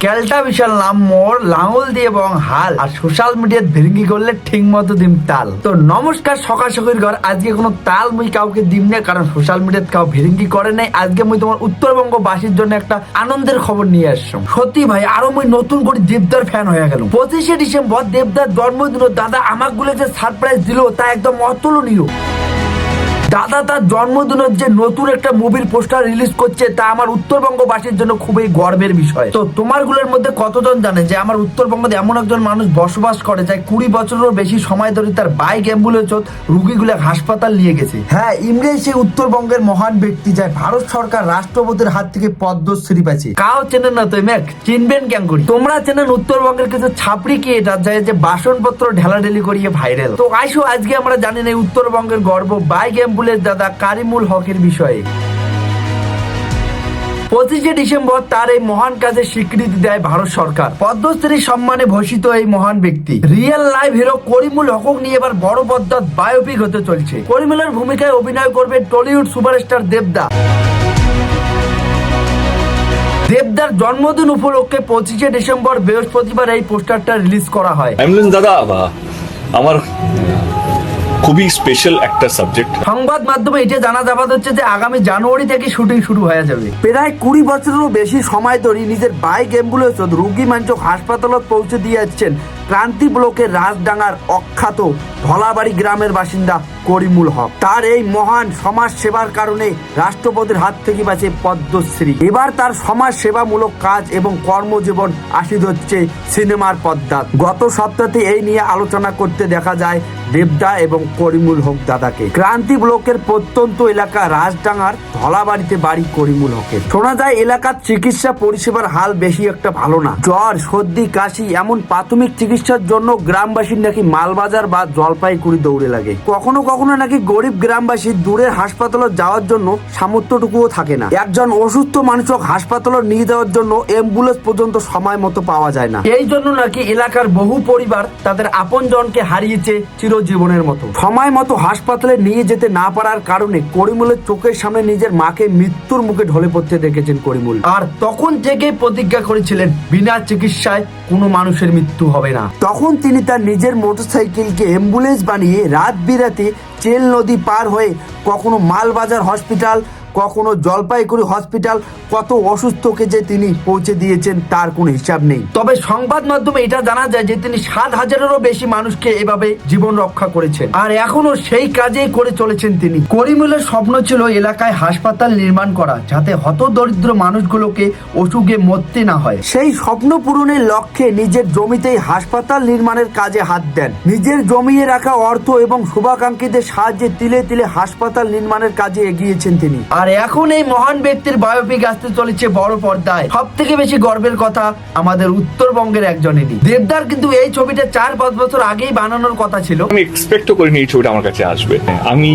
ক্যালটা বিশাল নাম মোর লাঙল দিয়ে এবং হাল আর সোশ্যাল মিডিয়াত ভেরিঙ্গি করলে ঠিক মতো দিম তাল। তো নমস্কার সকাল সকাল ঘর, আজকে কোনো তাল মুই কাউকে দিম না, কারণ সোশ্যাল মিডিয়াত কাউ ভেরিঙ্গি করে নাই। আজকে মুই তোমার উত্তরবঙ্গ বাসীর জন্য একটা আনন্দের খবর নিয়ে আসলাম। সত্যি ভাই, আরো মুই নতুন করে দেবদার ফ্যান হয়ে গেল। 25শে ডিসেম্বর দেবদার জন্মদিন, দাদা আমাক গুলো যে সারপ্রাইজ দিল তা একদম অতুলনীয়। দাদা তার জন্মদিনের যে নতুন একটা মুভির পোস্টার রিলিজ করছে, তা আমার উত্তরবঙ্গবাসীর জন্য খুবই গর্বের বিষয়। তো তোমার গুলোর মধ্যে কতজন জানে যে আমার উত্তরবঙ্গে এমন একজন মানুষ বসবাস করে যায় 20 বছরেরও বেশি সময় ধরে তার বাইক অ্যাম্বুলেন্স রুগীগুলো হাসপাতাল নিয়ে গেছে। হ্যাঁ, ইমরাই সেই উত্তরবঙ্গের মহান ব্যক্তি, যায় ভারত সরকার রাষ্ট্রপতির হাত থেকে পদ্মশ্রী পাচ্ছে। কাও চেনেন না তো মেক, চিনবেন কেন করি? তোমরা চেনেন উত্তরবঙ্গের কিছু ছাপড়ি কে এটা যায় যে বাসনপত্র ঢেলাঢেলি করিয়ে ভাইরাল। তো আইসো আজকে আমরা জানি না উত্তরবঙ্গের গর্ব বাইক দাদা কারিমুল হকের বিষয়ে। 25শে ডিসেম্বর তার এই মহান কাজের স্বীকৃতি দেয় ভারত সরকার। পদ্মশ্রী সম্মানে ভূষিত এই মহান ব্যক্তি রিয়েল লাইফ হিরো করিমুল হক নিয়ে এবার বড় পর্দার বায়োপিক হতে চলছে। করিমুলের ভূমিকায় অভিনয় করবে টলিউড সুপারস্টার দেবদা। দেবদার জন্মদিন উপলক্ষে 25শে ডিসেম্বর বৃহস্পতিবার এই পোস্টারটা রিলিজ করা হয়। দাদা আমার খুবই স্পেশাল একটা সাবজেক্ট। সংবাদ মাধ্যমে এটা জানা যাবাদ হচ্ছে যে আগামী জানুয়ারি থেকে শুটিং শুরু হয়ে যাবে। প্রায় 20 বছরেরও বেশি সময় ধরে নিজের বাইক অ্যাম্বুলেন্স রোগী মানুষ হাসপাতালত পৌঁছে দিয়ে যাচ্ছেন ক্রান্তি ব্লকের রাজডাঙ্গার অখ্যাত ধলাবাড়ি গ্রামের বাসিন্দা করিমুল হক। তার এই মহান সমাজ সেবার কারণে রাষ্ট্রপতির হাত থেকে বাঁচে পদ্মশ্রী। এবার তার সমাজ সেবামূলক কাজ এবং কর্মজীবন আসিদ হচ্ছে সিনেমার পর্দা। গত সপ্তাহে এই নিয়ে আলোচনা করতে দেখা যায় দেবদা এবং করিমুল হক দাদাকে। ক্রান্তি ব্লকের প্রত্যন্ত এলাকা রাজডাঙ্গার ধলাবাড়িতে বাড়ি করিমুল হকের। শোনা যায় এলাকার চিকিৎসা পরিষেবার হাল বেশি একটা ভালো না। জ্বর, সর্দি, কাশি এমন প্রাথমিক চিকিৎসার জন্য গ্রামবাসীর নাকি মালবাজার বা জলপাইগুড়ি দৌড়ে লাগে। কখনো কখনো নাকি গরিব গ্রামবাসী দূরের হাসপাতালে যাওয়ার জন্য সামর্থ্যটুকুও থাকে না। একজন অসুস্থ মানুষক হাসপাতালে নিয়ে যাওয়ার জন্য অ্যাম্বুলেন্স পর্যন্ত সময় মতো পাওয়া যায় না। এই জন্য নাকি এলাকার বহু পরিবার তাদের আপনজনকে হারিয়েছে চিরজীবনের মতো। সময় মতো হাসপাতালে নিয়ে যেতে না পারার কারণে করিমুলের চোখের সামনে নিজের মাকে মৃত্যুর মুখে ঢলে পড়তে দেখেছেন করিমুল। আর তখন থেকেই প্রতিজ্ঞা করেছিলেন বিনা চিকিৎসায় কোনো মানুষের মৃত্যু হবে না। তখন তিনি তার নিজের মোটরসাইকেলকে অ্যাম্বুলেন্স বানিয়ে রাত বিরাতে চেল নদী পার হয়ে কখনো মালবাজার হসপিটাল, কখনো জলপাইগুড়ি হসপিটাল, কত অসুস্থকে যে তিনি পৌঁছে দিয়েছেন তার কোনো হিসাব নেই। তবে সংবাদ মাধ্যমে এটা জানা যায় যে তিনি 7,000-এরও বেশি মানুষকে এভাবে জীবন রক্ষা করেছেন, আর এখনো সেই কাজেই করে চলেছেন তিনি। করিমুলের স্বপ্ন ছিল এলাকায় হাসপাতাল নির্মাণ করা, যাতে হতদরিদ্র মানুষগুলোকে অসুখে মরতে না হয়। সেই স্বপ্ন পূরণের লক্ষ্যে নিজের জমিতেই হাসপাতাল নির্মাণের কাজে হাত দেন। নিজের জমিয়ে রাখা অর্থ এবং শুভাকাঙ্ক্ষীদের সাহায্যে তিলে তিলে হাসপাতাল নির্মাণের কাজে এগিয়েছেন তিনি। আর এখন এই মহান ব্যক্তির বায়োপিক আসতে চলেছে বড় পর্দায়। সব থেকে বেশি গর্বের কথা আমাদের উত্তরবঙ্গের একজনেরই। দেবদার কিন্তু এই ছবিটা 4-5 বছর আগেই বানানোর কথা ছিল। আমি এক্সপেক্টও করিনি এই ছবিটা আমার কাছে আসবে। আমি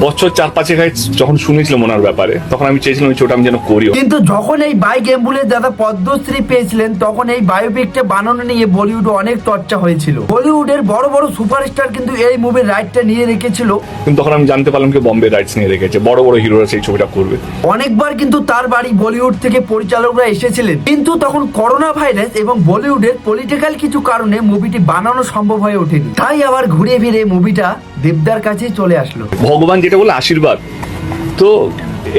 বছর 4-5 আগে যখন শুনেছিলাম ওনার ব্যাপারে, তখন আমি চেয়েছিলাম এই ছবিটা আমি যেন করি। কিন্তু যখন এই বাইক অ্যাম্বুলেন্স দাদা পদ্মশ্রী পেয়েছিলেন, তখন এই বায়োপিকটা বানানো নিয়ে বলিউডে অনেক চর্চা হয়েছিল। বলিউডের বড় বড় সুপারস্টার কিন্তু এই মুভির রাইটটা নিয়ে রেখেছিল। কিন্তু তখন আমি জানতে পারলাম কি বোম্বে রাইটস নিয়ে রেখেছে, বড় বড় হিরোরা সেই ছবিটা করবে। অনেকবার কিন্তু তার বাড়ি বলিউড থেকে পরিচালকরা এসেছিলেন, কিন্তু তখন করোনা ভাইরাস এবং বলিউডের পলিটিক্যাল কিছু কারণে মুভিটি বানানো সম্ভব হয়ে ওঠেনি। তাই আবার ঘুরে ফিরে মুভিটা দেবদার কাছেই চলে আসলো। ভগবান যেটা বলে আশীর্বাদ, তো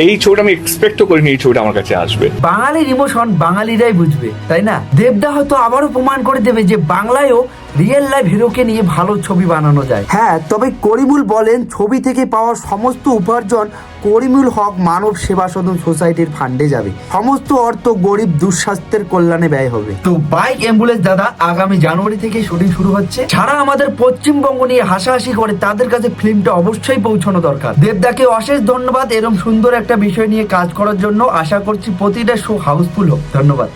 এই ছবিটা আমি এক্সপেক্টও করিনি এই ছবিটা আমার কাছে আসবে। বাঙালির ইমোশন বাঙালিরাই বুঝবে, তাই না? দেবদা হয়তো আবারও প্রমাণ করে দেবে যে বাংলায়ও রিয়েল লাইফ হিরোকে নিয়ে ভালো ছবি বানানো যায়। হ্যাঁ, তবে করিমুল বলেন ছবি থেকে পাওয়া সমস্ত উপার্জন করিমুল হক মানব সেবা সদন সোসাইটির ফান্ডে যাবে। সমস্ত অর্থ গরিব দুঃস্বাস্থ্যের কল্যাণে ব্যয় হবে। তো বাইক অ্যাম্বুলেন্স দাদা আগামী জানুয়ারি থেকে শুটিং শুরু হচ্ছে। যারা আমাদের পশ্চিমবঙ্গ নিয়ে হাসাহাসি করে তাদের কাছে ফিল্মটা অবশ্যই পৌঁছানো দরকার। দেবদাকে অশেষ ধন্যবাদ এরকম সুন্দর একটা বিষয় নিয়ে কাজ করার জন্য। আশা করছি প্রতিটা শো হাউসফুল হোক। ধন্যবাদ।